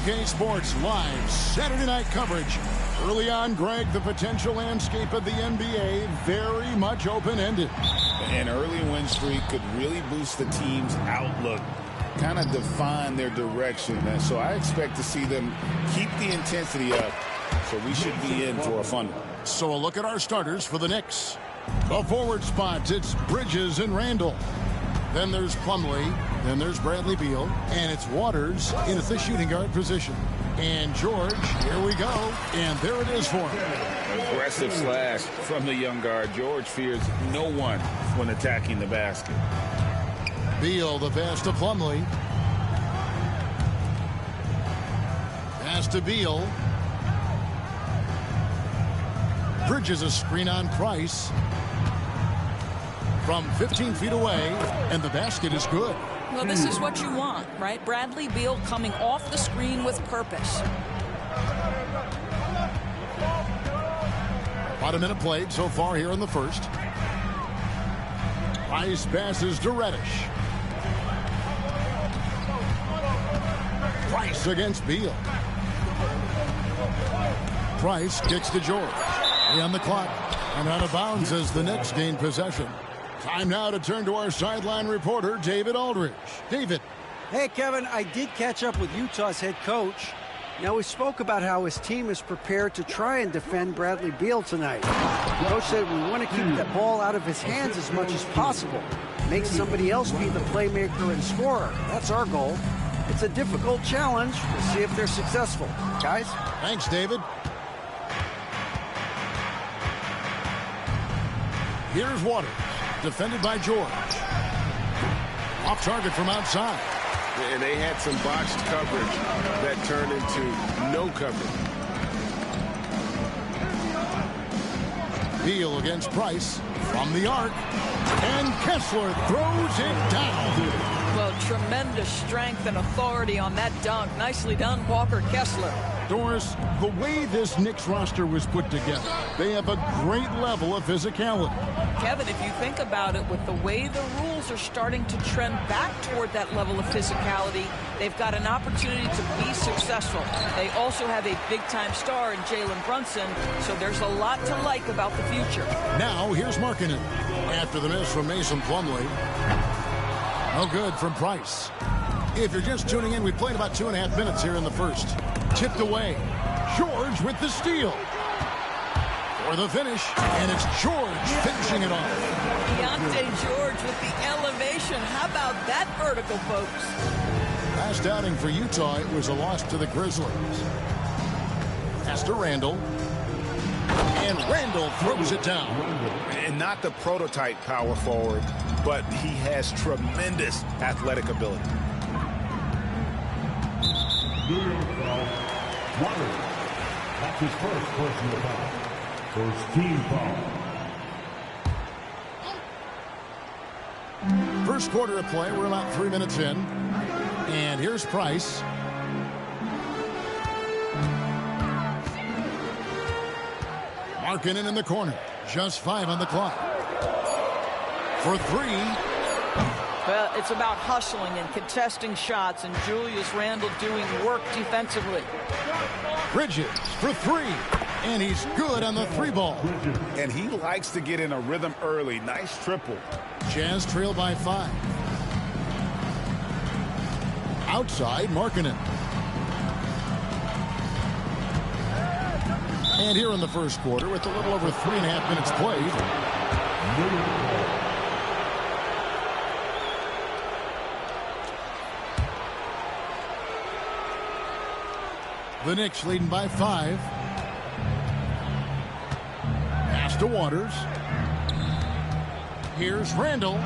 2K Sports live Saturday night coverage. Early on, Greg, the potential landscape of the NBA very much open-ended. An early win streak could really boost the team's outlook, kind of define their direction. And so I expect to see them keep the intensity up. So we should be in for a fun one. So a look at our starters for the Knicks. The forward spots, it's Bridges and Randall. Then there's Plumlee. Then there's Bradley Beal. And it's Waters in at the shooting guard position. And George, here we go. And there it is for him. Aggressive slash from the young guard. George fears no one when attacking the basket. Beal, the pass to Plumlee. Pass to Beal. Bridges a screen on Price. From 15 feet away, and the basket is good. Well, this is what you want, right? Bradley Beal coming off the screen with purpose. About a minute played so far here in the first. Price passes to Reddish. Price against Beal. Price kicks to George. On the clock. And out of bounds as the Knicks gain possession. Time now to turn to our sideline reporter, David Aldridge. David. Hey, Kevin, I did catch up with Utah's head coach. Now, we spoke about how his team is prepared to try and defend Bradley Beal tonight. The coach said we want to keep that ball out of his hands as much as possible. Make somebody else be the playmaker and scorer. That's our goal. It's a difficult challenge. We'll see if they're successful. Guys? Thanks, David. Here's Waters, defended by George. Off target from outside. And they had some botched coverage that turned into no coverage. Beal against Price from the arc. And Kessler throws it down. Well, tremendous strength and authority on that dunk. Nicely done, Walker Kessler. Doris, the way this Knicks roster was put together, they have a great level of physicality. Kevin, if you think about it, with the way the rules are starting to trend back toward that level of physicality, they've got an opportunity to be successful. They also have a big-time star in Jalen Brunson, so there's a lot to like about the future. Now, here's Markkanen. After the miss from Mason Plumlee. No good from Price. If you're just tuning in, we played about 2.5 minutes here in the first. Tipped away. George with the steal. For the finish, and it's George finishing it off. Deontay George with the elevation. How about that vertical, folks? Last outing for Utah, it was a loss to the Grizzlies. Pass to Randall. And Randall throws it down. And not the prototype power forward, but he has tremendous athletic ability. Waters. That's his first personal foul. First team foul. First quarter of play. We're about 3 minutes in. And here's Price. Markkanen in the corner. Just 5 on the clock. For 3. Well, it's about hustling and contesting shots, and Julius Randle doing work defensively. Bridges for 3. And he's good on the 3 ball. And he likes to get in a rhythm early. Nice triple. Jazz trail by 5. Outside, Markkanen. And here in the first quarter, with a little over 3.5 minutes played. The Knicks leading by 5. Pass to Waters. Here's Randall.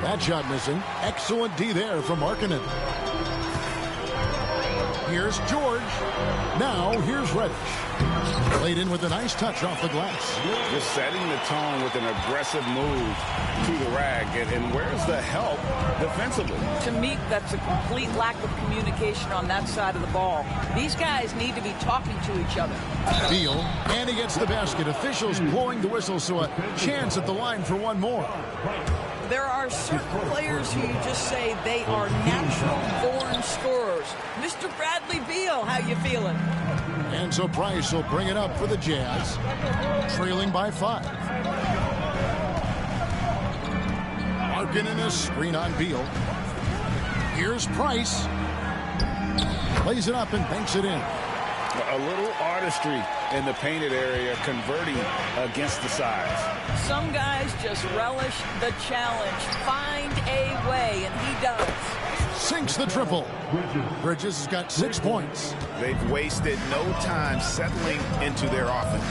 That shot missing. Excellent D there from Markkanen. Here's George. Now here's Reddish. Played in with a nice touch off the glass. Just setting the tone with an aggressive move to the rack. And where's the help defensively? To me, that's a complete lack of communication on that side of the ball. These guys need to be talking to each other. Beal, and he gets the basket. Officials blowing the whistle, so a chance at the line for one more. There are certain players who you just say they are natural-born scorers. Mr. Bradley Beal, how you feeling? And so Price will bring it up for the Jazz, trailing by 5. Markkanen a screen on Beal. Here's Price. Lays it up and banks it in. A little artistry in the painted area, converting against the size. Some guys just relish the challenge. Find a way, and he does. Sinks the triple. Bridges has got 6 points. They've wasted no time settling into their offense.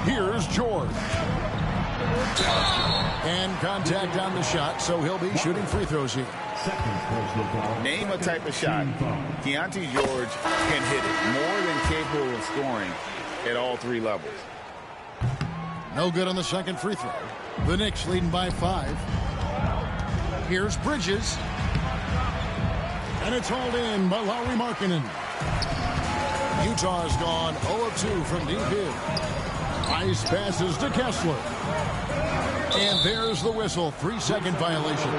Here's George. And contact on the shot, so he'll be shooting free throws here. Name a type of shot. Keyonte George can hit it. More than capable of scoring at all 3 levels. No good on the second free throw. The Knicks leading by 5. Here's Bridges. And it's hauled in by Lauri Markkanen. Utah's gone 0 of 2 from deep in. Ice passes to Kessler. And there's the whistle. 3-second violation.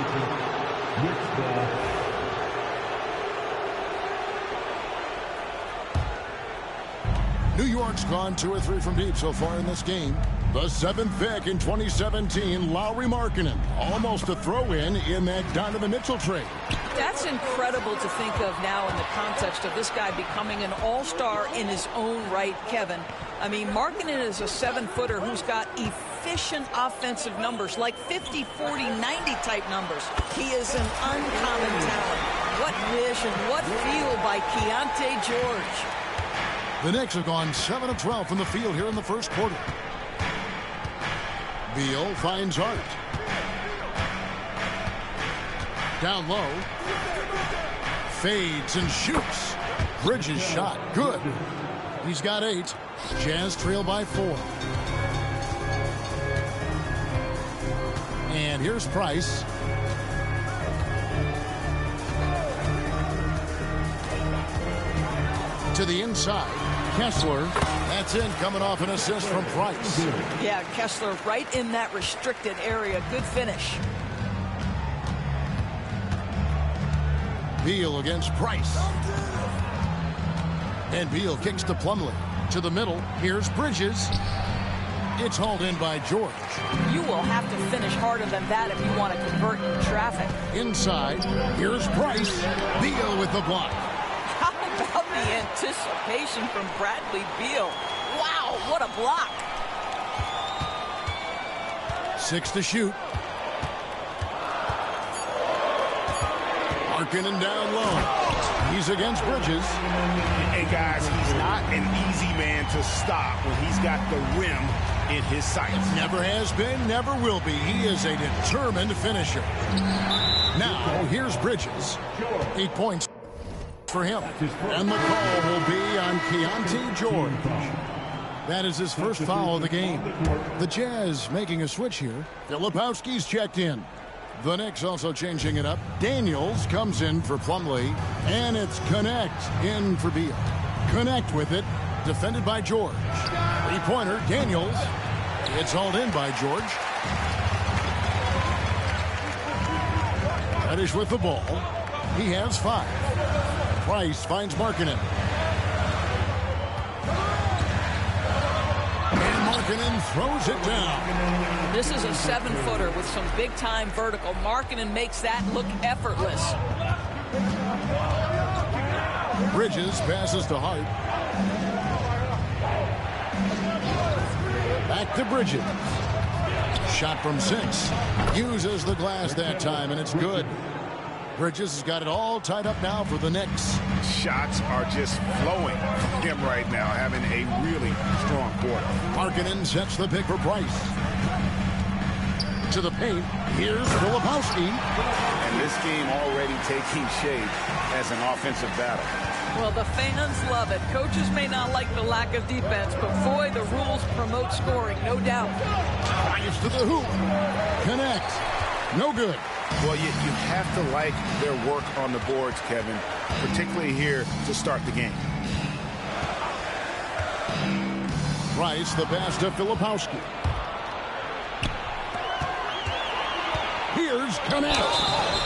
New York's gone 2 or 3 from deep so far in this game. The 7th pick in 2017, Lauri Markkanen. Almost a throw-in that Donovan Mitchell trade. That's incredible to think of now in the context of this guy becoming an all-star in his own right, Kevin. I mean, Markkanen is a 7-footer who's got efficient offensive numbers, like 50, 40, 90 type numbers. He is an uncommon talent. What vision, what feel by Keyonte George. The Knicks have gone 7 of 12 from the field here in the first quarter. Beal finds Hart. Down low. Fades and shoots. Bridges shot. Good. He's got 8. Jazz trail by 4. And here's Price. To the inside. Kessler. That's in, coming off an assist from Price. Yeah, Kessler right in that restricted area. Good finish. Beal against Price. And Beal kicks to Plumlee. To the middle. Here's Bridges. It's hauled in by George. You will have to finish harder than that if you want to convert in traffic. Inside. Here's Price. Beal with the block. How about the anticipation from Bradley Beal? Wow, what a block. 6 to shoot. Markkanen down low. He's against Bridges. And guys, he's not an easy man to stop when he's got the rim in his sights. Never has been, never will be. He is a determined finisher. Now, here's Bridges. 8 points for him. And the call will be on Keyonte George. That is his first foul of the game. The Jazz making a switch here. Filipowski's checked in. The Knicks also changing it up. Daniels comes in for Plumlee. And it's Connect in for Beal. Connect with it. Defended by George. 3-pointer, Daniels. It's hauled in by George. Reddish with the ball. He has 5. Price finds Markkanen. And Markkanen throws it down. This is a 7-footer with some big-time vertical. Markkanen makes that look effortless. Bridges passes to Hart. Back to Bridges. Shot from 6. Uses the glass that time, and it's good. Bridges has got it all tied up now for the Knicks. Shots are just flowing from him right now, having a really strong quarter. Markkanen sets the pick for Price. To the paint. Here's Filipowski. And this game already taking shape as an offensive battle. Well, the fans love it. Coaches may not like the lack of defense, but boy, the rules promote scoring, no doubt. Price to the hoop. Connect. No good. Well, you have to like their work on the boards, Kevin, particularly here to start the game. Price, the pass to Filipowski. here's Connect.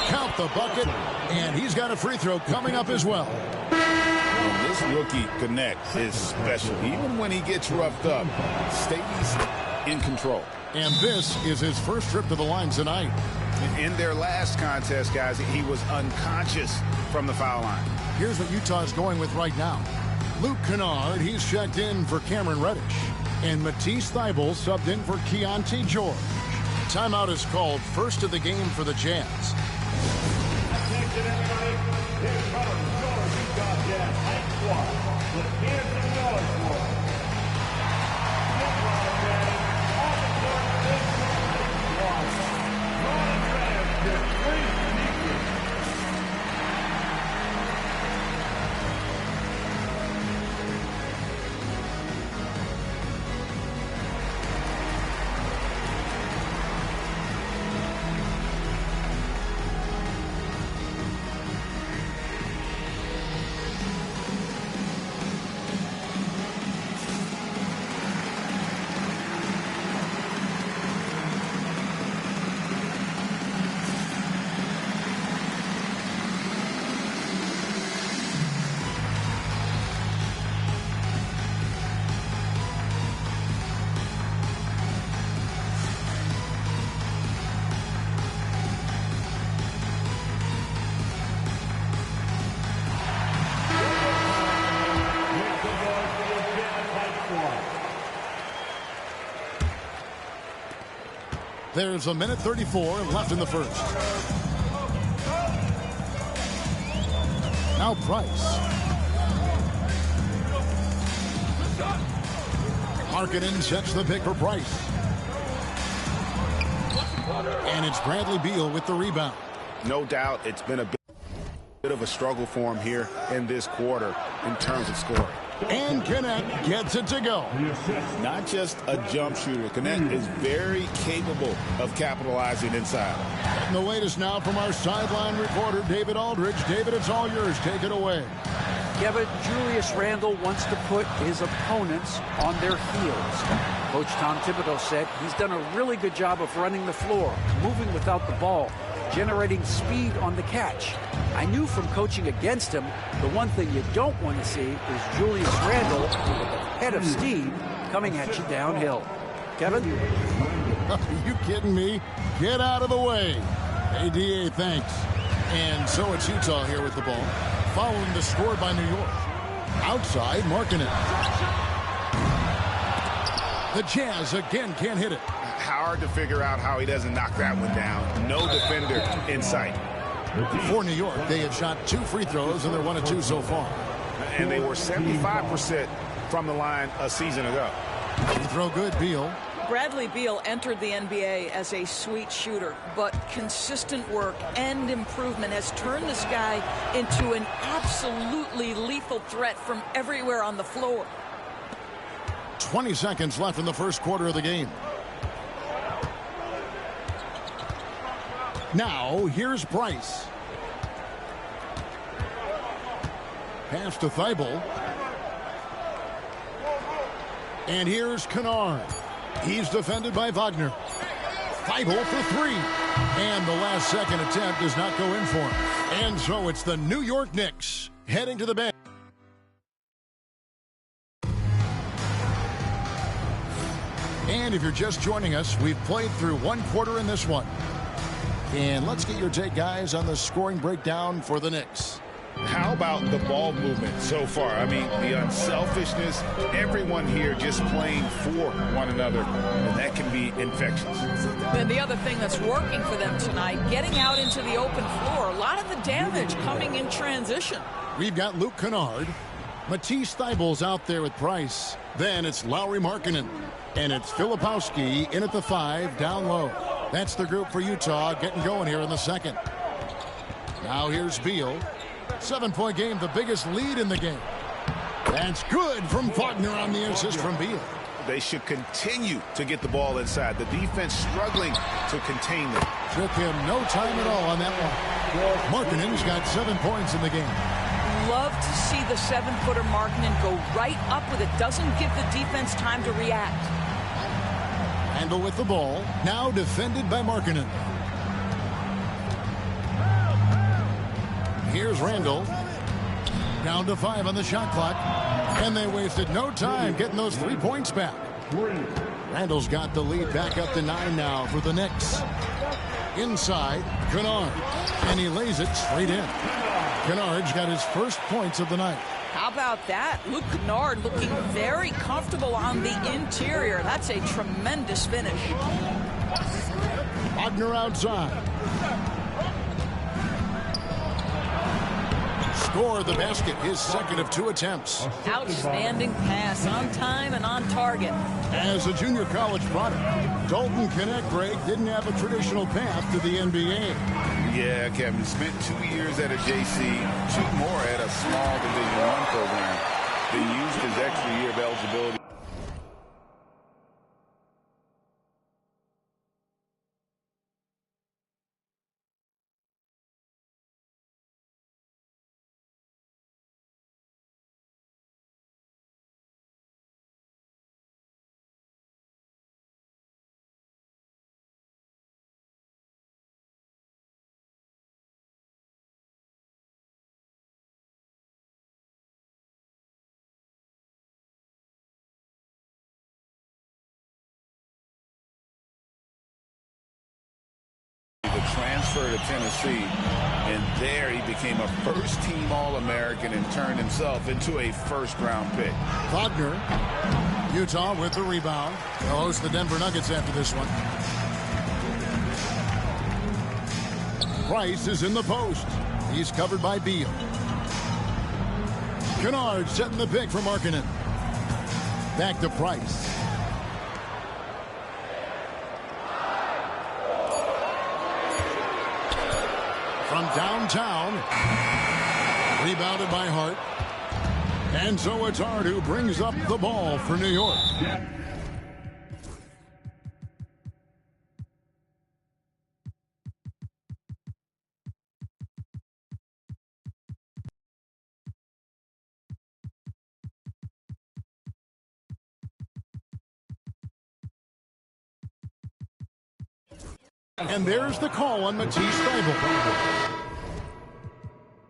Count the bucket, and he's got a free throw coming up as well. And this rookie Connect is special. Even when he gets roughed up, stays in control. And this is his first trip to the line tonight. In their last contest, guys, he was unconscious from the foul line. Here's what Utah's going with right now. Luke Kennard, he's checked in for Cameron Reddish. And Matisse Thybulle subbed in for Keontae George. Timeout is called, first of the game for the Jazz. Attention, everybody. Here comes your Utah Jazz High Squad with Kansas Miller Squad. There's a minute 34 left in the first. Now Price. Markkanen sets the pick for Price. And it's Bradley Beal with the rebound. No doubt it's been a bit of a struggle for him here in this quarter in terms of scoring. And Connect gets it to go. Not just a jump shooter. Connect is very capable of capitalizing inside. And the latest now from our sideline reporter, David Aldridge. David, it's all yours. Take it away. Kevin, Julius Randle wants to put his opponents on their heels. Coach Tom Thibodeau said he's done a really good job of running the floor, moving without the ball, generating speed on the catch. I knew from coaching against him, the one thing you don't want to see is Julius Randle with a head of steam coming at you downhill. Kevin? Are you kidding me? Get out of the way. ADA, thanks. And so it's Utah here with the ball, following the score by New York. Outside, Markkanen. The Jazz again can't hit it. Hard to figure out how he doesn't knock that one down. No defender in sight. For New York, they have shot 2 free throws, and they're 1 of 2 so far. And they were 75% from the line a season ago. Free throw good, Beal. Bradley Beal entered the NBA as a sweet shooter, but consistent work and improvement has turned this guy into an absolutely lethal threat from everywhere on the floor. 20 seconds left in the first quarter of the game. Now, here's Price. Pass to Thybulle. And here's Kennard. He's defended by Wagner. Thybulle for 3. And the last second attempt does not go in for him. And so it's the New York Knicks heading to the bench. And if you're just joining us, we've played through 1 quarter in this one. And let's get your take, guys, on the scoring breakdown for the Knicks. How about the ball movement so far? I mean, the unselfishness, everyone here just playing for one another, and that can be infectious. And the other thing that's working for them tonight, getting out into the open floor. A lot of the damage coming in transition. We've got Luke Kennard. Matisse Thybulle's out there with Price. Then it's Lauri Markkanen. And it's Filipowski in at the 5, down low. That's the group for Utah getting going here in the second. Now here's Beal. 7-point game, the biggest lead in the game. That's good from Wagner on the assist from Beal. They should continue to get the ball inside. The defense struggling to contain them. Took him no time at all on that one. Markkanen's got 7 points in the game. Love to see the 7-footer Markkanen go right up with it. Doesn't give the defense time to react. Randle with the ball, now defended by Markkanen. Here's Randall. Down to 5 on the shot clock. And they wasted no time getting those 3 points back. Randall's got the lead back up to 9 now for the Knicks. Inside, Kennard. And he lays it straight in. Kennard's got his first points of the night. How about that? Luke Kennard looking very comfortable on the interior. That's a tremendous finish. Wagner outside. Score the basket, his second of 2 attempts. Outstanding pass, on time and on target. As a junior college product, Dalton Knecht, Greg, didn't have a traditional path to the NBA. Yeah, Kevin spent 2 years at a JC, 2 more at a small Division I program. Then used his extra year of eligibility. Transfer to Tennessee, and there he became a first-team All-American and turned himself into a first-round pick. Wagner, Utah with the rebound. They'll host the Denver Nuggets after this one. Price is in the post. He's covered by Beal. Kennard setting the pick for Markkanen. Back to Price. From downtown, rebounded by Hart. And so it's Hart who brings up the ball for New York. And there's the call on Matisse Thybulle.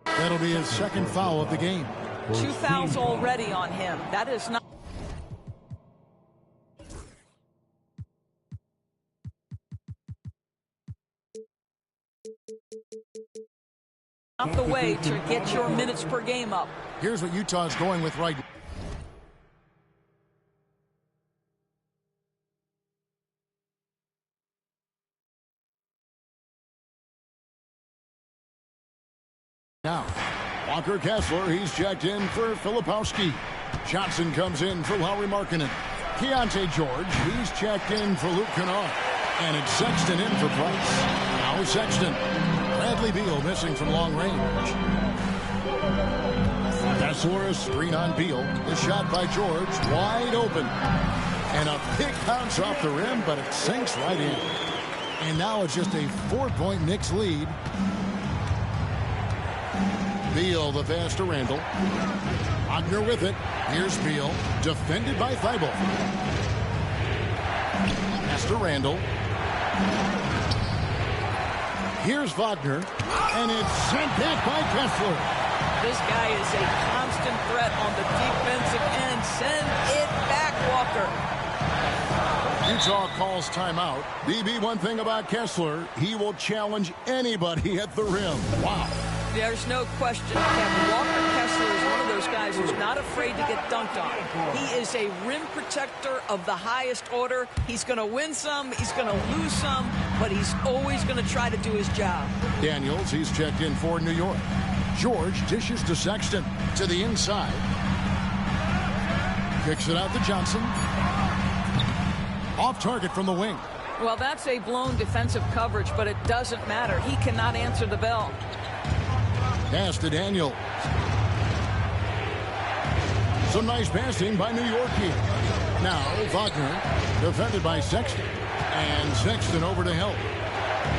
That'll be his second foul of the game. 2 fouls already on him. That is not the way to get your minutes per game up. Here's what Utah's going with right now. Walker Kessler, he's checked in for Filipowski. Johnson comes in for Lauri Markkanen. Keontae George, he's checked in for Luke Kennard. And it's Sexton in for Price. Now Sexton. Bradley Beal missing from long range. Kessler, a screen on Beal. The shot by George, wide open. And a big bounce off the rim, but it sinks right in. And now it's just a 4-point Knicks lead. Beal, the pass to Randall. Wagner with it. Here's Beal, defended by Thybulle. Pass to Randall. Here's Wagner, and it's sent back by Kessler. This guy is a constant threat on the defensive end. Send it back, Walker. Utah calls timeout. BB, one thing about Kessler, he will challenge anybody at the rim. Wow. There's no question, Kevin. Walker Kessler is one of those guys who's not afraid to get dunked on. He is a rim protector of the highest order. He's going to win some, he's going to lose some, but he's always going to try to do his job. Daniels, he's checked in for New York. George dishes to Sexton to the inside. Kicks it out to Johnson. Off target from the wing. Well, that's a blown defensive coverage, but it doesn't matter. He cannot answer the bell. Pass to Daniel. Some nice passing by New York here. Now Wagner, defended by Sexton. And Sexton over to help.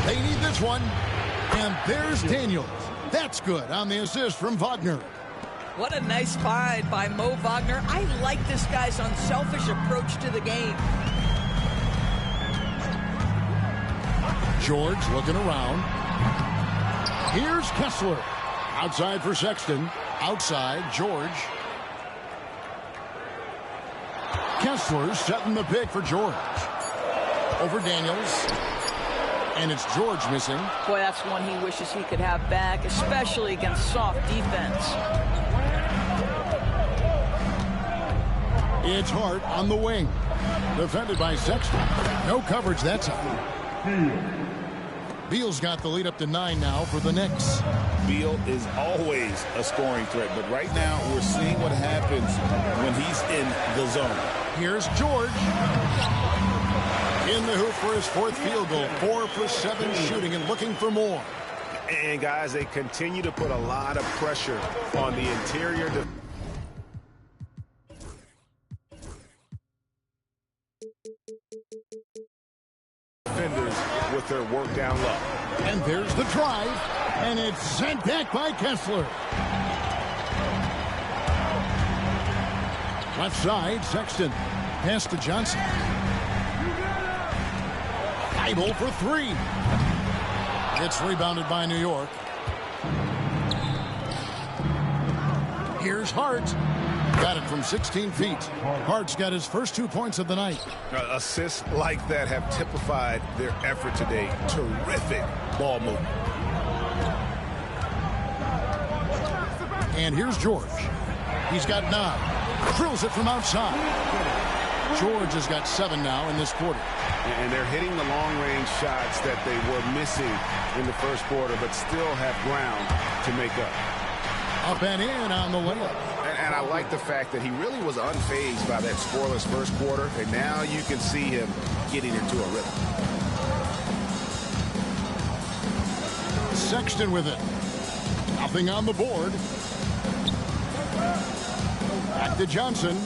They need this one. And there's Daniels. That's good on the assist from Wagner. What a nice find by Mo Wagner. I like this guy's unselfish approach to the game. George looking around. Here's Kessler. Outside for Sexton. Outside, George. Kessler setting the pick for George. Over Daniels. And it's George missing. Boy, that's one he wishes he could have back, especially against soft defense. It's Hart on the wing. Defended by Sexton. No coverage that time. Beal's got the lead up to 9 now for the Knicks. Beal is always a scoring threat, but right now we're seeing what happens when he's in the zone. Here's George. In the hoop for his 4th field goal. 4 for 7 shooting and looking for more. And guys, they continue to put a lot of pressure on the interior. Defenders with their work down low. And there's the drive. And it's sent back by Kessler. Left side, Sexton. Pass to Johnson. Idle for 3. It's rebounded by New York. Here's Hart. Got it from 16 feet. Hart's got his first 2 points of the night. Assists like that have typified their effort today. Terrific ball movement. And here's George. He's got 9. Drills it from outside. George has got 7 now in this quarter. And they're hitting the long-range shots that they were missing in the first quarter, but still have ground to make up. Up and in on the layup. And I like the fact that he really was unfazed by that scoreless first quarter, and now you can see him getting into a rhythm. Sexton with it. Nothing on the board. Back to Johnson.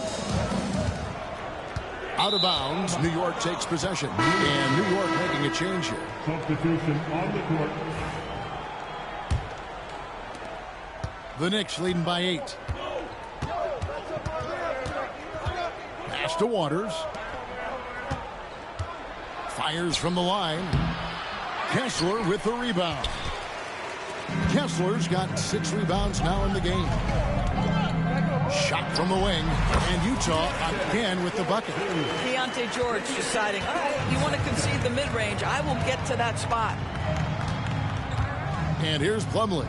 Out of bounds. New York takes possession. And New York making a change here. Substitution on the court. The Knicks leading by 8. Pass to Waters. Fires from the line. Kessler with the rebound. Kessler's got 6 rebounds now in the game. Shot from the wing. And Utah again with the bucket. Keontae George deciding, all right, you want to concede the mid-range, I will get to that spot. And here's Plumlee.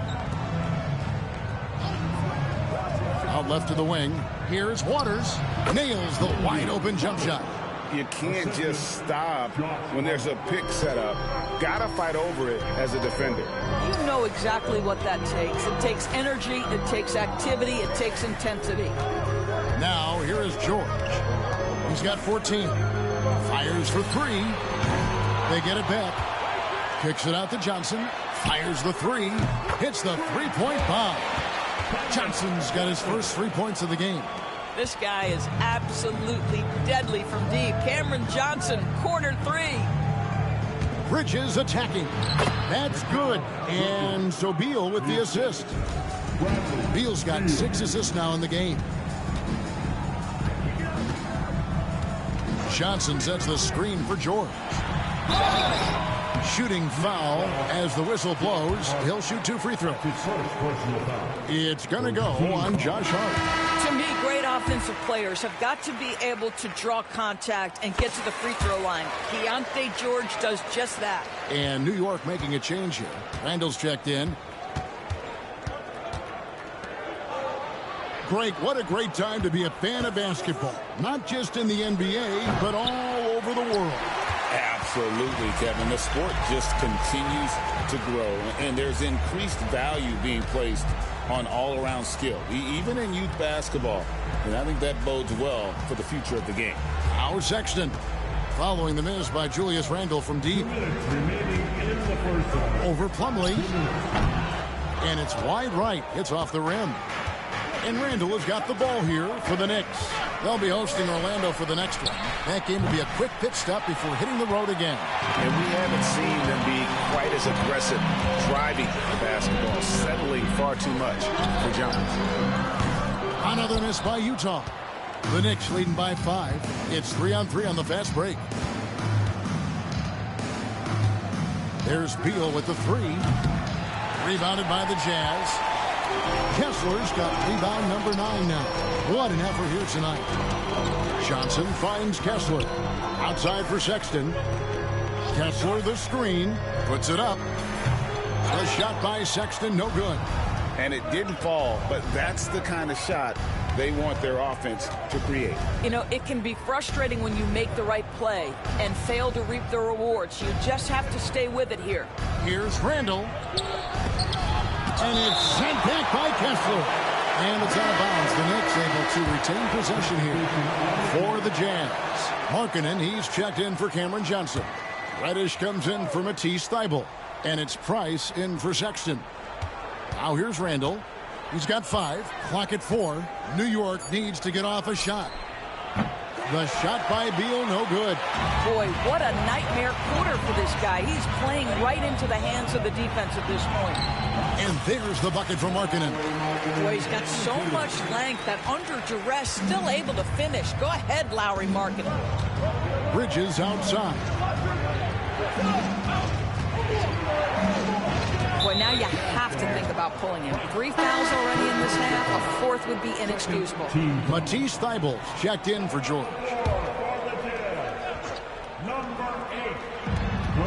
Out left to the wing. Here's Waters. Nails the wide-open jump shot. You can't just stop when there's a pick set up. Gotta fight over it as a defender. You know exactly what that takes. It takes energy, it takes activity, it takes intensity. Now, here is George. He's got 14. Fires for 3. They get it back. Kicks it out to Johnson. Fires the 3. Hits the 3-point bomb. Johnson's got his first 3 points of the game. This guy is absolutely deadly from deep. Cameron Johnson, corner 3. Bridges attacking. That's good. And so Beal with the assist. Beal's got 6 assists now in the game. Johnson sets the screen for George. Shooting foul as the whistle blows. He'll shoot 2 free throws. It's going to go on Josh Hart. To me, great offensive players have got to be able to draw contact and get to the free throw line. Keontae George does just that. And New York making a change here. Randall's checked in. Greg, what a great time to be a fan of basketball. Not just in the NBA, but all over the world. Absolutely, Kevin. The sport just continues to grow, and there's increased value being placed on all-around skill, even in youth basketball. And I think that bodes well for the future of the game. Howard Sexton following the miss by Julius Randle from deep. Over Plumlee. And it's wide right. It's off the rim. And Randle has got the ball here for the Knicks. They'll be hosting Orlando for the next one. That game will be a quick pit stop before hitting the road again. And we haven't seen them be quite as aggressive driving the basketball, settling far too much for Johns. Another miss by Utah. The Knicks leading by 5. It's 3-on-3 on the fast break. There's Beal with the 3. Rebounded by the Jazz. Kessler's got rebound number 9 now. What an effort here tonight. Johnson finds Kessler. Outside for Sexton. Kessler the screen. Puts it up. A shot by Sexton, no good. And it didn't fall, but that's the kind of shot they want their offense to create. You know, it can be frustrating when you make the right play and fail to reap the rewards. You just have to stay with it here. Here's Randall. And it's sent back by Kessler. And it's out of bounds. The Knicks able to retain possession here for the Jazz. Markkanen, he's checked in for Cameron Johnson. Reddish comes in for Matisse Thybulle. And it's Price in for Sexton. Now here's Randall. He's got 5. Clock at 4. New York needs to get off a shot. The shot by Beal, no good. Boy, what a nightmare quarter for this guy. He's playing right into the hands of the defense at this point. And there's the bucket for Markkanen. Boy, he's got so much length that under duress, still able to finish. Go ahead, Lauri Markkanen. Bridges outside. Boy, now you have to think about pulling him. 3 fouls already in this half. A 4th would be inexcusable. Matisse Thybulle checked in for George.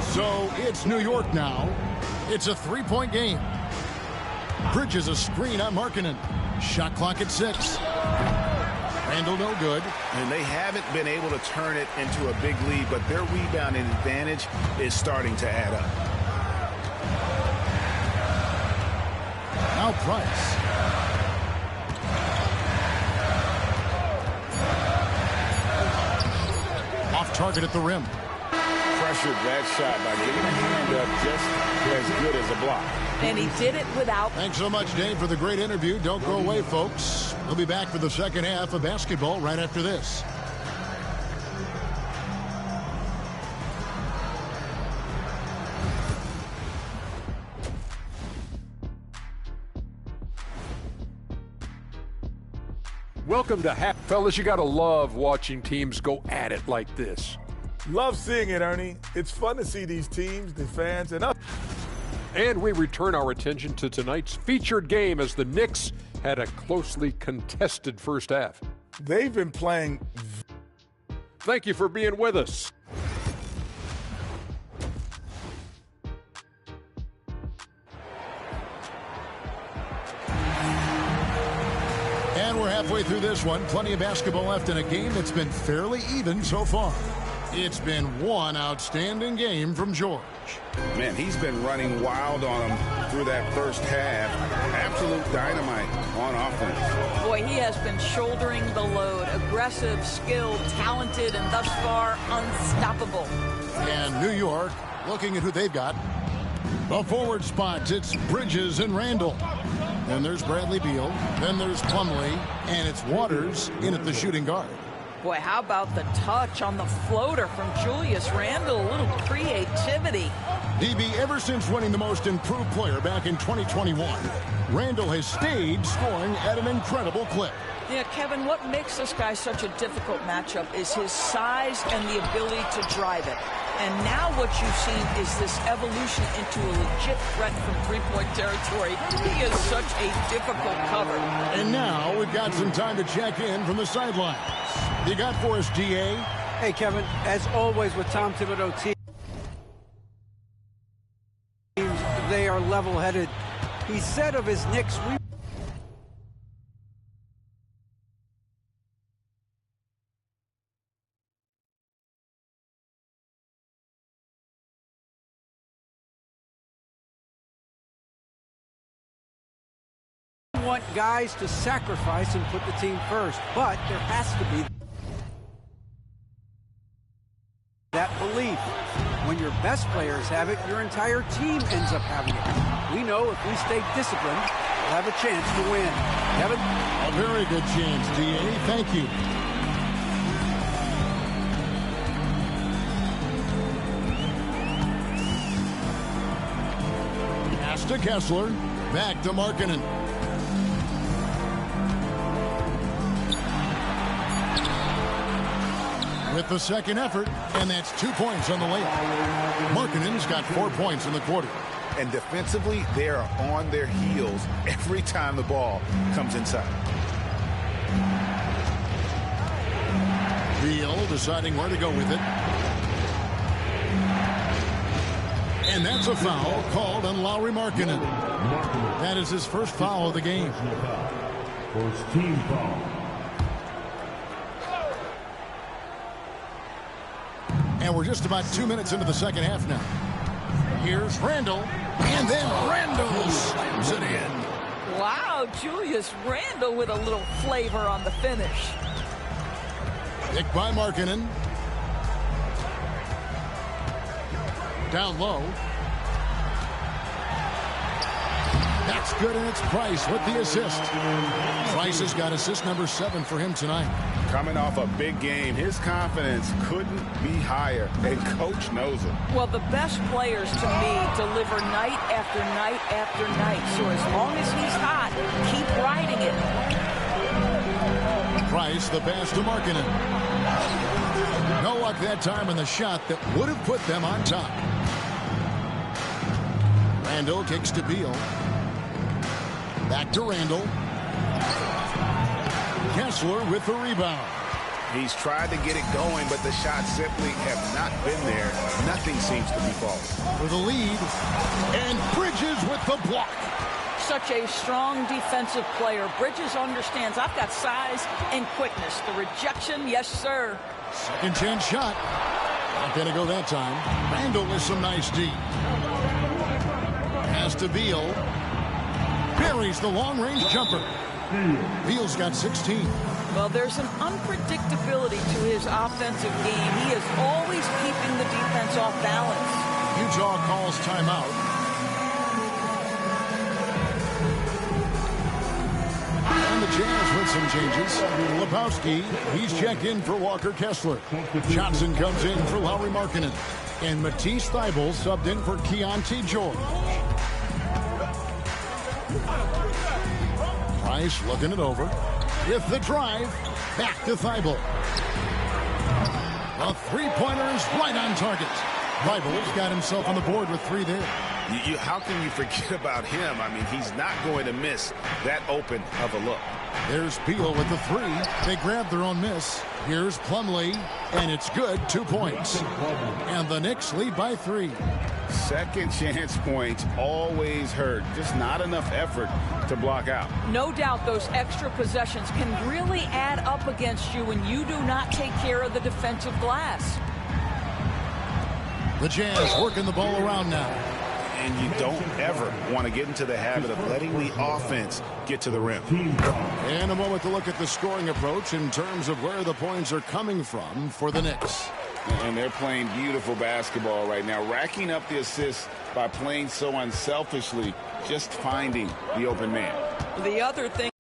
So it's New York now. It's a 3-point game. Bridges a screen on Markkanen. Shot clock at 6. Randall no good. And they haven't been able to turn it into a big lead, but their rebounding advantage is starting to add up. Now Price. Off target at the rim. Pressured that shot by getting a hand up just as good as a block. And he did it without. Thanks so much, Dave, for the great interview. Don't go away, folks. We'll be back for the second half of basketball right after this. Welcome to Half. Fellas, you got to love watching teams go at it like this. Love seeing it, Ernie. It's fun to see these teams, the fans, and us. And we return our attention to tonight's featured game as the Knicks had a closely contested first half. They've been playing. Thank you for being with us. And we're halfway through this one. Plenty of basketball left in a game that's been fairly even so far. It's been one outstanding game from George. Man, he's been running wild on them through that first half. Absolute dynamite on offense. Boy, he has been shouldering the load. Aggressive, skilled, talented, and thus far unstoppable. And New York, looking at who they've got. The forward spots, it's Bridges and Randall. Then there's Bradley Beal. Then there's Plumlee. And it's Waters in at the shooting guard. Boy, how about the touch on the floater from Julius Randle? A little creativity. DB, ever since winning the most improved player back in 2021, Randall has stayed scoring at an incredible clip. Yeah, Kevin, what makes this guy such a difficult matchup is his size and the ability to drive it. And now what you've seen is this evolution into a legit threat from three-point territory. He is such a difficult cover. And now we've got some time to check in from the sidelines. You got for us, DA? Hey, Kevin, as always with Tom Thibodeau teams, they are level-headed. He said of his Knicks, want guys to sacrifice and put the team first, but there has to be that belief. When your best players have it, your entire team ends up having it. We know if we stay disciplined, we'll have a chance to win. Kevin? A very good chance, DA. Thank you. Pass to Kessler. Back to Markkanen. With the second effort, and that's 2 points on the layup. Markkanen's got 4 points in the quarter. And defensively, they are on their heels every time the ball comes inside. Beal deciding where to go with it. And that's a foul called on Lauri Markkanen. That is his first foul of the game. First team foul. And we're just about 2 minutes into the second half now. Here's Randle. And then Randle slams it in. Wow, Julius Randle with a little flavor on the finish. Picked by Markkanen. Down low. That's good, and it's Price with the assist. Price has got assist number 7 for him tonight. Coming off a big game, his confidence couldn't be higher, and Coach knows it. Well, the best players, to me, deliver night after night after night. So as long as he's hot, keep riding it. Price, the pass to Markkanen. No luck that time in the shot that would have put them on top. Randle kicks to Beal. Back to Randle. Kessler with the rebound. He's tried to get it going, but the shots simply have not been there. Nothing seems to be falling. For the lead. And Bridges with the block. Such a strong defensive player. Bridges understands I've got size and quickness. The rejection, yes, sir. Second chance shot. Not going to go that time. Randle with some nice D. Pass to Beal. Buries the long-range jumper. Beal's got 16. Well, there's an unpredictability to his offensive game. He is always keeping the defense off balance. Utah calls timeout. And the Jazz with some changes. Lepowski, he's checked in for Walker Kessler. Johnson comes in for Lauri Markkanen. And Matisse Thybulle subbed in for Keontae George. Price looking it over. With the drive, back to Thybulle. A three-pointer is right on target. Thybulle's got himself on the board with 3 there. How can you forget about him? I mean, he's not going to miss that open of a look. There's Beal with the 3. They grab their own miss. Here's Plumlee, and it's good, 2 points. And the Knicks lead by 3. Second chance points always hurt. Just not enough effort to block out. No doubt those extra possessions can really add up against you when you do not take care of the defensive glass. The Jazz working the ball around now. And you don't ever want to get into the habit of letting the offense get to the rim. And a moment to look at the scoring approach in terms of where the points are coming from for the Knicks. And they're playing beautiful basketball right now, racking up the assists by playing so unselfishly, just finding the open man. The other thing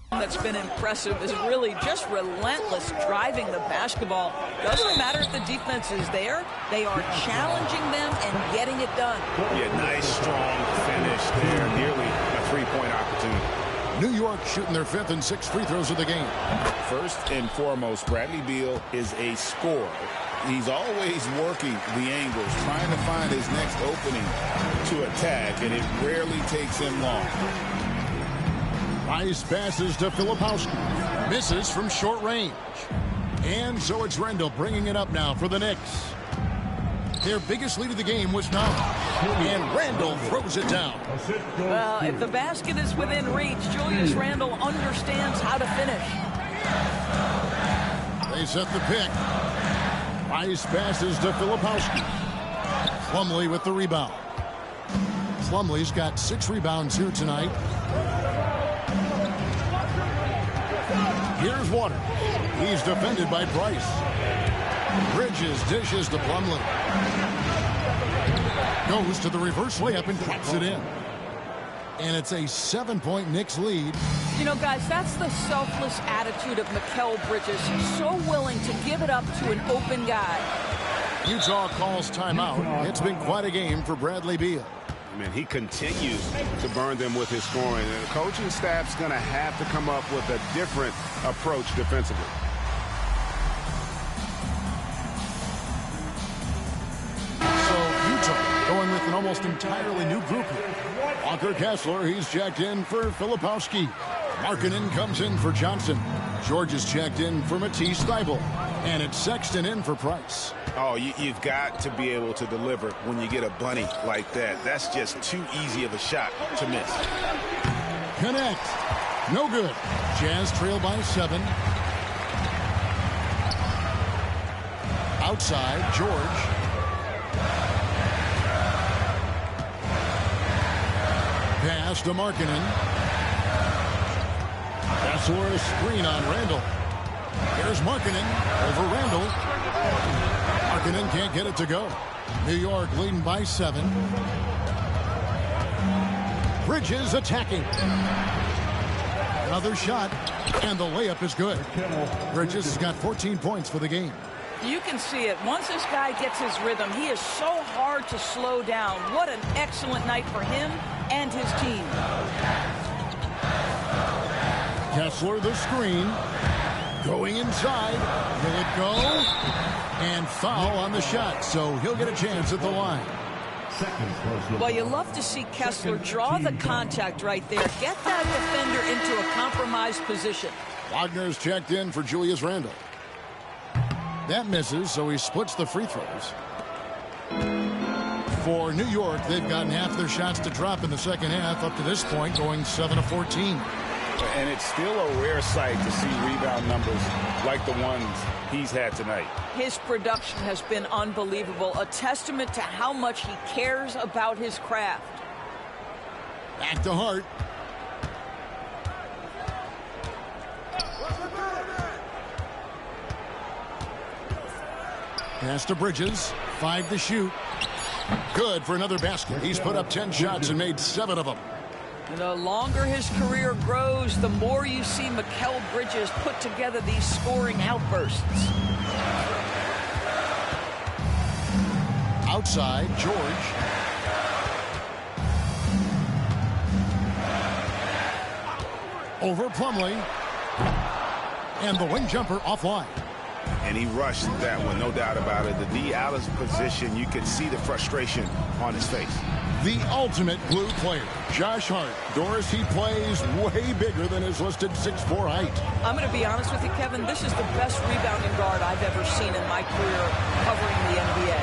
that's been impressive is really just relentless driving the basketball. Doesn't matter if the defense is there, they are challenging them and getting it done. Yeah, nice, strong finish there. Nearly a three-point opportunity. New York shooting their 5th and 6th free throws of the game. First and foremost, Bradley Beal is a scorer. He's always working the angles, trying to find his next opening to attack, and it rarely takes him long. Price passes to Filipowski. Misses from short range. And so it's Randle bringing it up now for the Knicks. Their biggest lead of the game was 9. And Randle throws it down. Well, if the basket is within reach, Julius Randle understands how to finish. They set the pick. Price passes to Filipowski. Plumlee with the rebound. Plumlee's got 6 rebounds here tonight. Here's Waters. He's defended by Price. Bridges dishes to Plumlee. Goes to the reverse layup and claps it in. And it's a 7-point Knicks lead. You know, guys, that's the selfless attitude of Mikal Bridges. He's so willing to give it up to an open guy. Utah calls timeout. It's been quite a game for Bradley Beal. Man, he continues to burn them with his scoring. And the coaching staff's going to have to come up with a different approach defensively. So Utah going with an almost entirely new group here. Walker Kessler, he's checked in for Filipowski. Markkanen comes in for Johnson. George is checked in for Matisse Thybulle. And it's Sexton in for Price. Oh, you've got to be able to deliver when you get a bunny like that. That's just too easy of a shot to miss. Connect. No good. Jazz trail by 7. Outside, George. Pass to Markkanen. Kessler, a screen on Randall. Here's Markkanen over Randall. Markkanen can't get it to go. New York leading by 7. Bridges attacking. Another shot, and the layup is good. Bridges has got 14 points for the game. You can see it. Once this guy gets his rhythm, he is so hard to slow down. What an excellent night for him and his team. Kessler, the screen. Going inside. Will it go? And foul on the shot, so he'll get a chance at the line. Well, you love to see Kessler draw the contact right there. Get that defender into a compromised position. Wagner's checked in for Julius Randle. That misses, so he splits the free throws. For New York, they've gotten half their shots to drop in the second half up to this point, going 7 of 14. And it's still a rare sight to see rebound numbers like the ones he's had tonight. His production has been unbelievable, a testament to how much he cares about his craft. Back to Hart. Pass to Bridges. 5 to shoot. Good for another basket. He's put up 10 shots and made 7 of them. The longer his career grows, the more you see Mikal Bridges put together these scoring outbursts. Outside, George. Over Plumlee. And the wing jumper offline. And he rushed that one, no doubt about it. The D out of position, you could see the frustration on his face. The ultimate blue player, Josh Hart. Doris, he plays way bigger than his listed 6'4" height. I'm going to be honest with you, Kevin. This is the best rebounding guard I've ever seen in my career covering the NBA.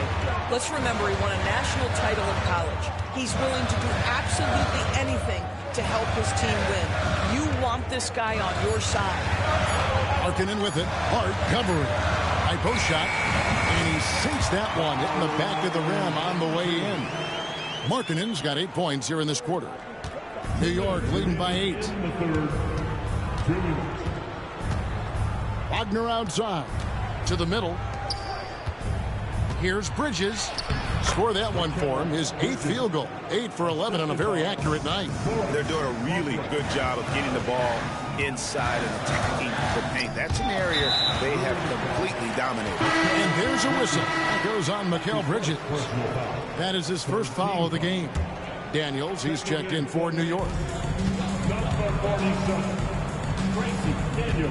Let's remember, he won a national title in college. He's willing to do absolutely anything to help his team win. You want this guy on your side. Markkanen with it. Hart covering. High post shot. And he sinks that one, hitting the back of the rim on the way in. Markkanen's got 8 points here in this quarter. New York leading by 8. Wagner outside. To the middle. Here's Bridges. Score that one for him. His 8th field goal. 8 for 11 on a very accurate night. They're doing a really good job of getting the ball inside and attacking the paint. That's an area they have completely dominated. And there's a whistle. That goes on Mikal Bridges. That is his first foul of the game. Daniels, he's checked in for New York.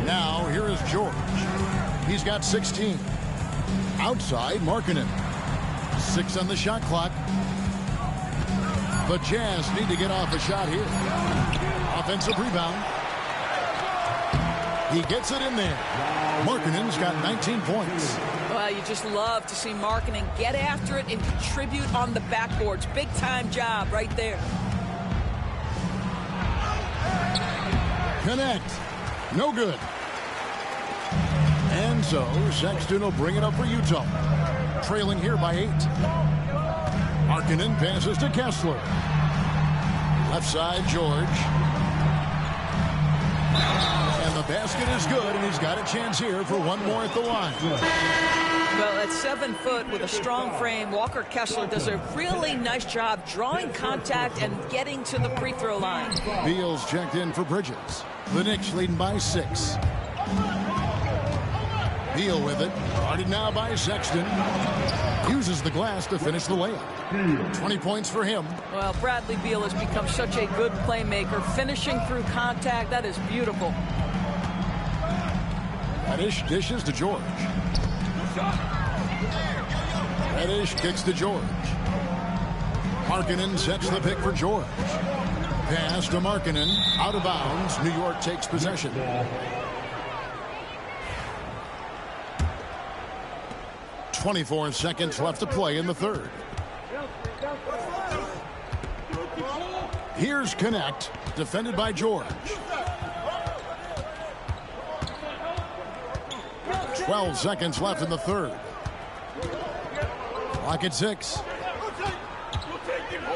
Now, here is George. He's got 16. Outside, Markkanen. 6 on the shot clock. The Jazz need to get off a shot here. Offensive rebound. He gets it in there. Markkanen's got 19 points. Well, you just love to see Markkanen get after it and contribute on the backboards. Big-time job right there. Connect. No good. And so Sexton will bring it up for Utah. Trailing here by 8. Markkanen passes to Kessler. Left side, George. And the basket is good, and he's got a chance here for one more at the line. Well, at 7 foot with a strong frame, Walker Kessler does a really nice job drawing contact and getting to the free throw line. Beals checked in for Bridges. The Knicks leading by 6. Beal with it. Guarded now by Sexton. Uses the glass to finish the layup. 20 points for him. Well, Bradley Beal has become such a good playmaker. Finishing through contact, that is beautiful. Reddish dishes to George. Reddish kicks to George. Markkanen sets the pick for George. Pass to Markkanen. Out of bounds. New York takes possession. 24 seconds left to play in the third. Here's Connect. Defended by George. 12 seconds left in the third. Clock at 6.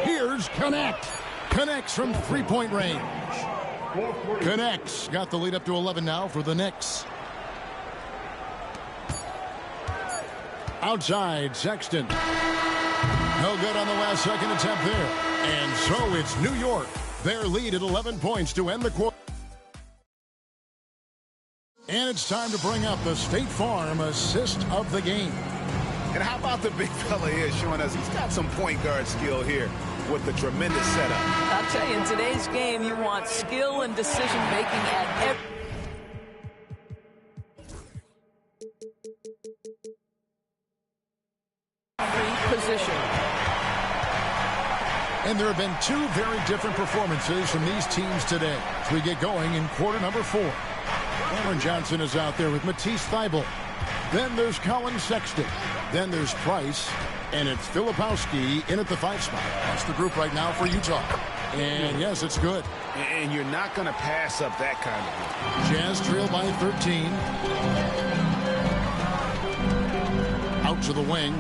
Here's Connect. Connects from three-point range. Connects. Got the lead up to 11 now for the Knicks. Outside, Sexton. No good on the last second attempt there. And so it's New York. Their lead at 11 points to end the quarter. And it's time to bring up the State Farm assist of the game. And how about the big fella here showing us he's got some point guard skill here with the tremendous setup. I'll tell you, in today's game, you want skill and decision-making at every position. And there have been two very different performances from these teams today as we get going in quarter number 4. Cameron Johnson is out there with Matisse Thybulle. Then there's Colin Sexton. Then there's Price. And it's Filipowski in at the 5 spot. That's the group right now for Utah. And yes, it's good. And you're not going to pass up that kind of thing. Jazz trail by 13. Out to the wing.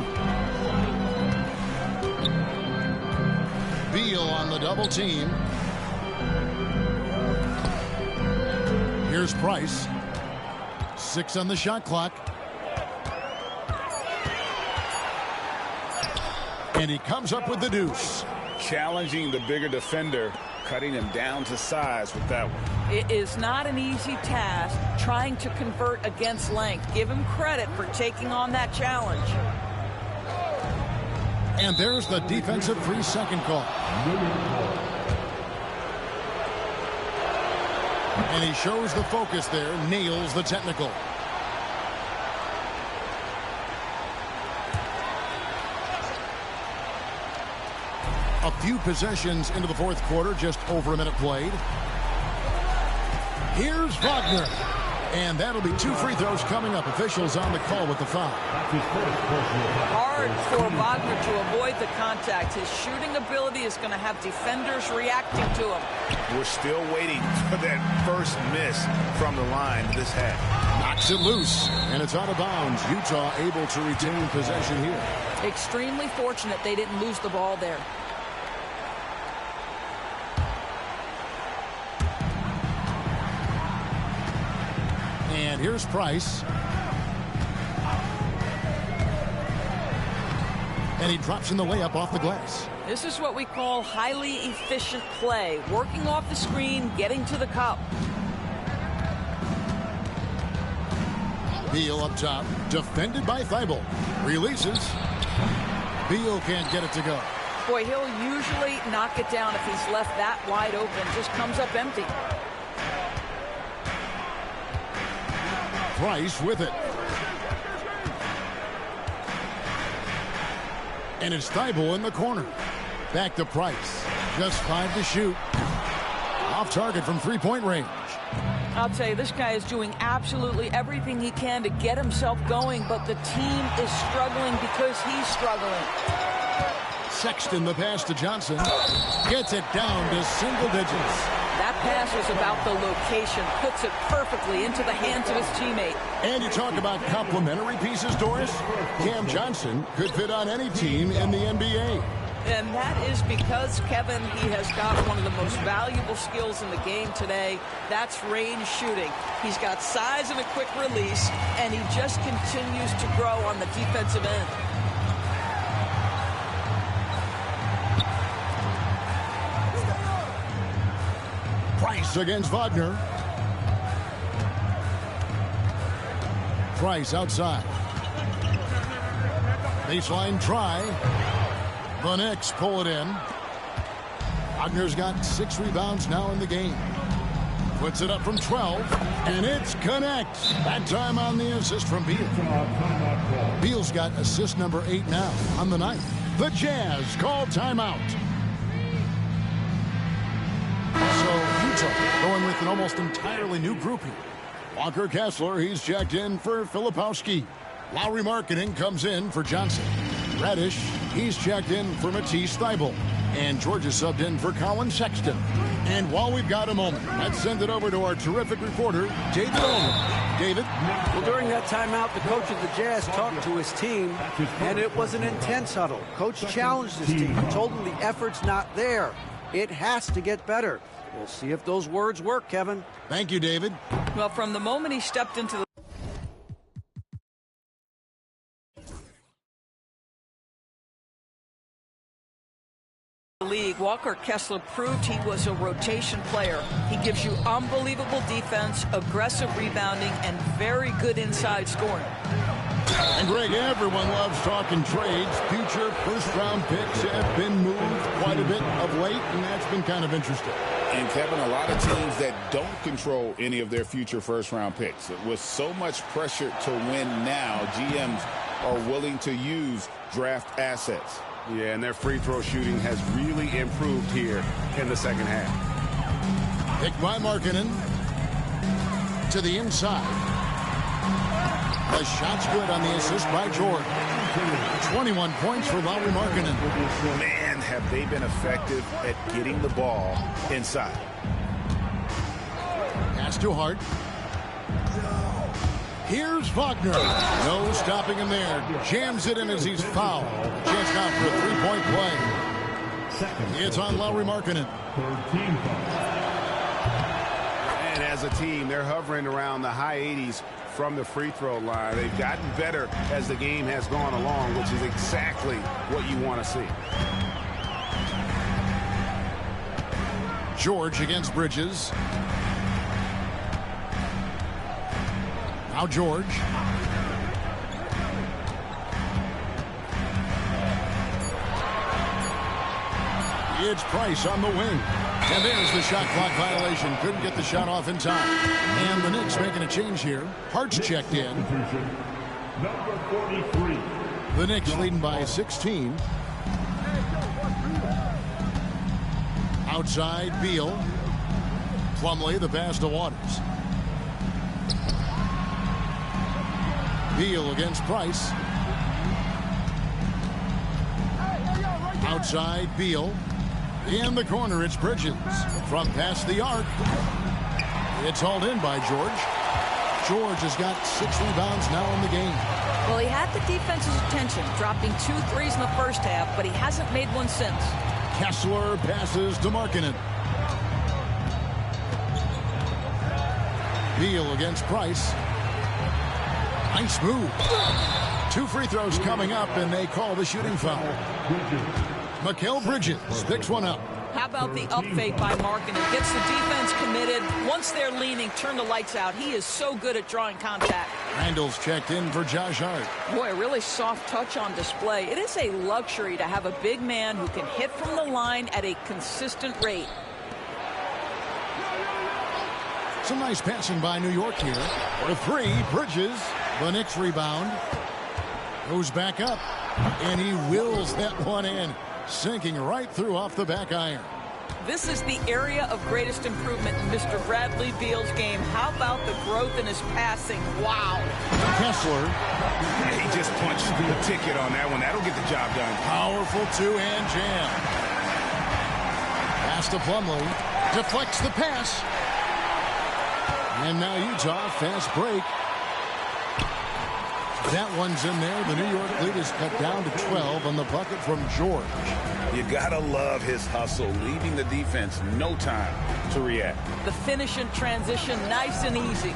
Beal on the double team. Here's Price. 6 on the shot clock. And he comes up with the deuce. Challenging the bigger defender, cutting him down to size with that one. It is not an easy task trying to convert against length. Give him credit for taking on that challenge. And there's the defensive 3-second call. And he shows the focus there, nails the technical. A few possessions into the fourth quarter, just over a minute played. Here's Wagner. And that'll be 2 free throws coming up. Officials on the call with the foul. Hard for Wagner to avoid the contact. His shooting ability is going to have defenders reacting to him. We're still waiting for that first miss from the line this half. Knocks it loose, and it's out of bounds. Utah able to retain possession here. Extremely fortunate they didn't lose the ball there. And here's Price. And he drops in the layup off the glass. This is what we call highly efficient play. Working off the screen, getting to the cup. Beal up top, defended by Thybulle. Releases. Beal can't get it to go. Boy, he'll usually knock it down if he's left that wide open. Just comes up empty. Price with it. And it's Thybulle in the corner. Back to Price. Just 5 to shoot. Off target from 3-point range. I'll tell you, this guy is doing absolutely everything he can to get himself going, but the team is struggling because he's struggling. Sexton, the pass to Johnson. Gets it down to single digits. That pass was about the location. Puts it perfectly into the hands of his teammate. And you talk about complementary pieces, Doris. Cam Johnson could fit on any team in the NBA. And that is because, Kevin, he has got one of the most valuable skills in the game today. That's range shooting. He's got size and a quick release, and he just continues to grow on the defensive end. Price against Wagner. Price outside. Baseline try. The Knicks pull it in. Wagner's got 6 rebounds now in the game. Puts it up from 12, and it's connects. That time on the assist from Beal. Beal's got assist number 8 now on the night. The Jazz call timeout. So Utah going with an almost entirely new group here. Walker Kessler, he's checked in for Filipowski. Lauri Markkanen comes in for Johnson. Reddish, he's checked in for Matisse Thybulle. And George is subbed in for Colin Sexton. And while we've got a moment, let's send it over to our terrific reporter, David Olin. David? Well, during that timeout, the coach of the Jazz talked to his team, and it was an intense huddle. Coach challenged his team. He told them the effort's not there. It has to get better. We'll see if those words work, Kevin. Thank you, David. Well, from the moment he stepped into the league, Walker Kessler proved he was a rotation player. He gives you unbelievable defense, aggressive rebounding, and very good inside scoring. And Greg, everyone loves talking trades. Future first-round picks have been moved quite a bit of late, and that's been kind of interesting. And Kevin, a lot of teams that don't control any of their future first-round picks. With so much pressure to win now, GMs are willing to use draft assets. Yeah, and their free throw shooting has really improved here in the second half. Picked by Markkanen to the inside. The shot's good on the assist by George. 21 points for Lauri Markkanen. Man, have they been effective at getting the ball inside. Pass to Hart. Here's Wagner. No stopping him there. Jams it in as he's fouled. Chance now for a three-point play. It's on Lauri Markkanen. And as a team, they're hovering around the high 80s from the free throw line. They've gotten better as the game has gone along, which is exactly what you want to see. George against Bridges. Now George. It's Price on the wing. And there's the shot clock violation. Couldn't get the shot off in time. And the Knicks making a change here. Hart's checked in. Number 43. The Knicks leading by 16. Outside, Beal. Plumlee, the pass to Waters. Beal against Price. Outside, Beal. In the corner, it's Bridges. From past the arc. It's hauled in by George. George has got 6 rebounds now in the game. Well, he had the defense's attention, dropping 2 threes in the first half, but he hasn't made one since. Kessler passes to Markkanen. Beal against Price. Nice move. 2 free throws coming up, and they call the shooting foul. Mikal Bridges picks one up. How about the up fake by Markkanen? Gets the defense committed. Once they're leaning, turn the lights out. He is so good at drawing contact. Randall's checked in for Josh Hart. Boy, a really soft touch on display. It is a luxury to have a big man who can hit from the line at a consistent rate. Some nice passing by New York here. For 3, Bridges. The Knicks rebound. Goes back up. And he wills that one in. Sinking right through off the back iron. This is the area of greatest improvement in Mr. Bradley Beal's game. How about the growth in his passing? Wow. Kessler. He just punched the ticket on that one. That'll get the job done. Powerful 2-hand jam. Pass to Plumlee. Deflects the pass. And now Utah, fast break. That one's in there. The New York lead is cut down to 12 on the bucket from George. You gotta love his hustle, leaving the defense no time to react. The finish in transition, nice and easy.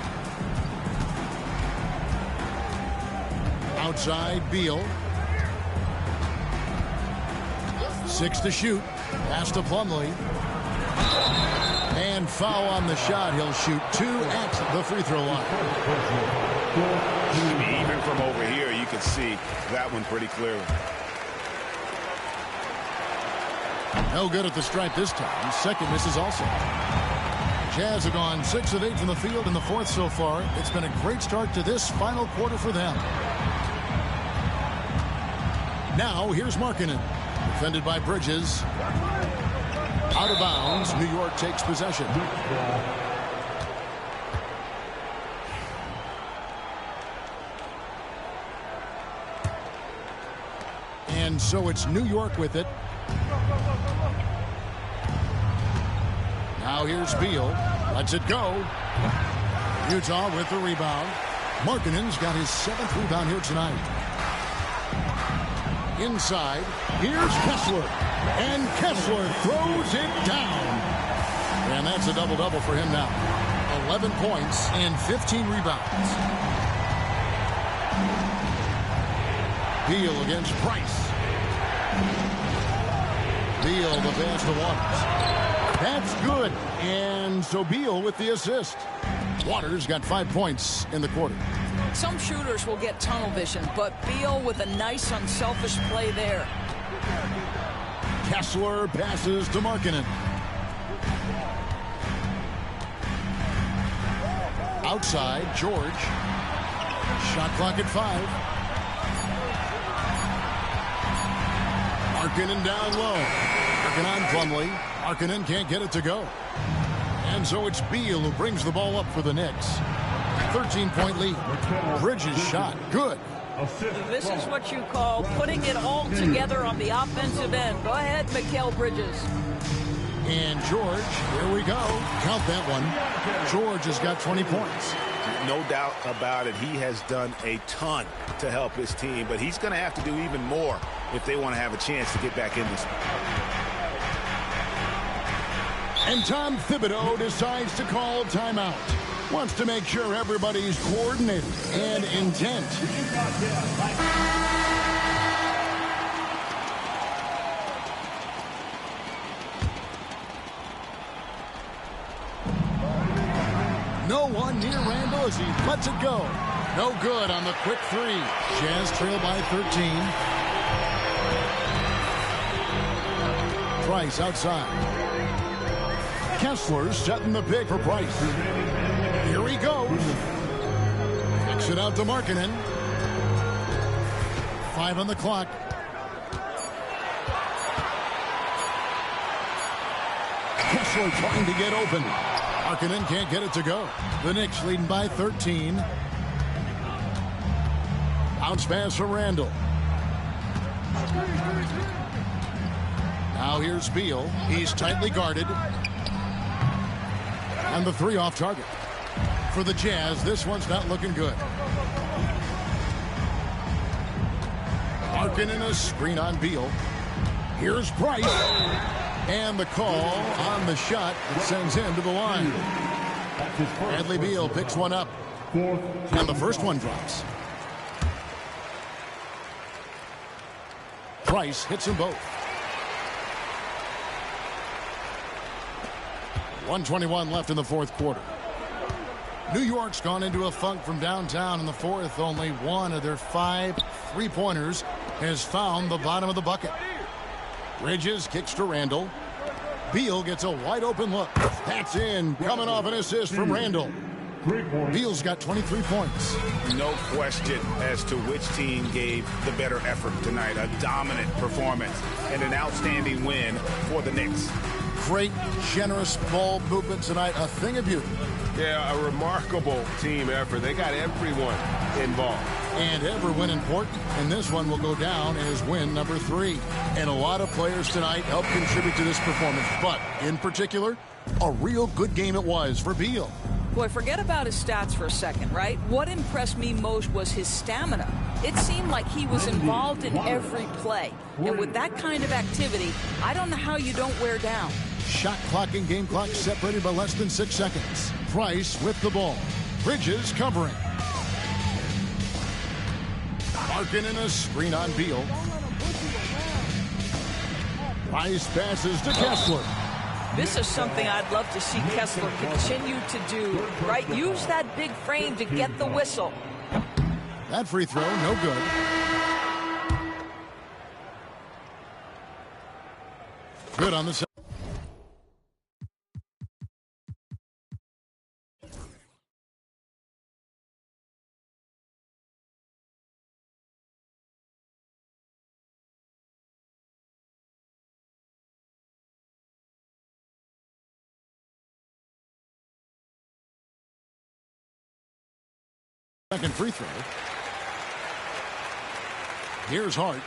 Outside, Beal. 6 to shoot. Pass to Plumlee. And foul on the shot. He'll shoot 2 at the free throw line. Even from over here, you can see that one pretty clearly. No good at the stripe this time. Second misses also. Jazz have gone 6 of 8 from the field in the fourth so far. It's been a great start to this final quarter for them. Now here's Markkanen. Defended by Bridges. Out of bounds. New York takes possession. And so it's New York with it. Now here's Beal. Lets it go. Utah with the rebound. Markkanen's got his 7th rebound here tonight. Inside. Here's Kessler. And Kessler throws it down. And that's a double-double for him now. 11 points and 15 rebounds. Beal against Price. Beal the pass to Waters. That's good. And so Beal with the assist. Waters got 5 points in the quarter. Some shooters will get tunnel vision, but Beal with a nice unselfish play there. Kessler passes to Markkanen. Outside, George. Shot clock at 5. Markkanen down low. Working on Plumlee. Markkanen can't get it to go. And so it's Beal who brings the ball up for the Knicks. 13-point lead. Bridges shot. Good. This is what you call putting it all together on the offensive end. Go ahead, Mikal Bridges. And George, here we go. Count that one. George has got 20 points. No doubt about it. He has done a ton to help his team, but he's going to have to do even more if they want to have a chance to get back in this. And Tom Thibodeau decides to call timeout. Wants to make sure everybody's coordinated and intent. No one near Randall as he lets it go. No good on the quick 3. Jazz trail by 13. Price outside. Kessler setting the pick for Price. Here he goes. Kicks it out to Markkanen. 5 on the clock. Kessler trying to get open. Markkanen can't get it to go. The Knicks leading by 13. Bounce pass from Randall. Now here's Beal. He's tightly guarded. And the 3 off target. For the Jazz, this one's not looking good. Markkanen a screen on Beal. Here's Price. And the call on the shot that sends him to the line. Bradley Beal picks one up. And the first one drops. Price hits them both. 1:21 left in the fourth quarter. New York's gone into a funk from downtown in the fourth. Only one of their 5 3-pointers has found the bottom of the bucket. Bridges kicks to Randall. Beal gets a wide open look. That's in. Coming off an assist from Randall. Beal's got 23 points. No question as to which team gave the better effort tonight. A dominant performance and an outstanding win for the Knicks. Great, generous ball movement tonight. A thing of beauty. Yeah, a remarkable team effort. They got everyone involved. And every win important. And this one will go down as win number 3. And a lot of players tonight helped contribute to this performance. But in particular, a real good game it was for Beal. Boy, forget about his stats for a second, right? What impressed me most was his stamina. It seemed like he was involved in every play. And with that kind of activity, I don't know how you don't wear down. Shot clock and game clock separated by less than 6 seconds. Price with the ball. Bridges covering. Markkanen a screen on Beal. Price passes to Kessler. This is something I'd love to see Kessler continue to do, right? Use that big frame to get the whistle. That free throw, no good. Good on the second. Second free throw. Here's Hart.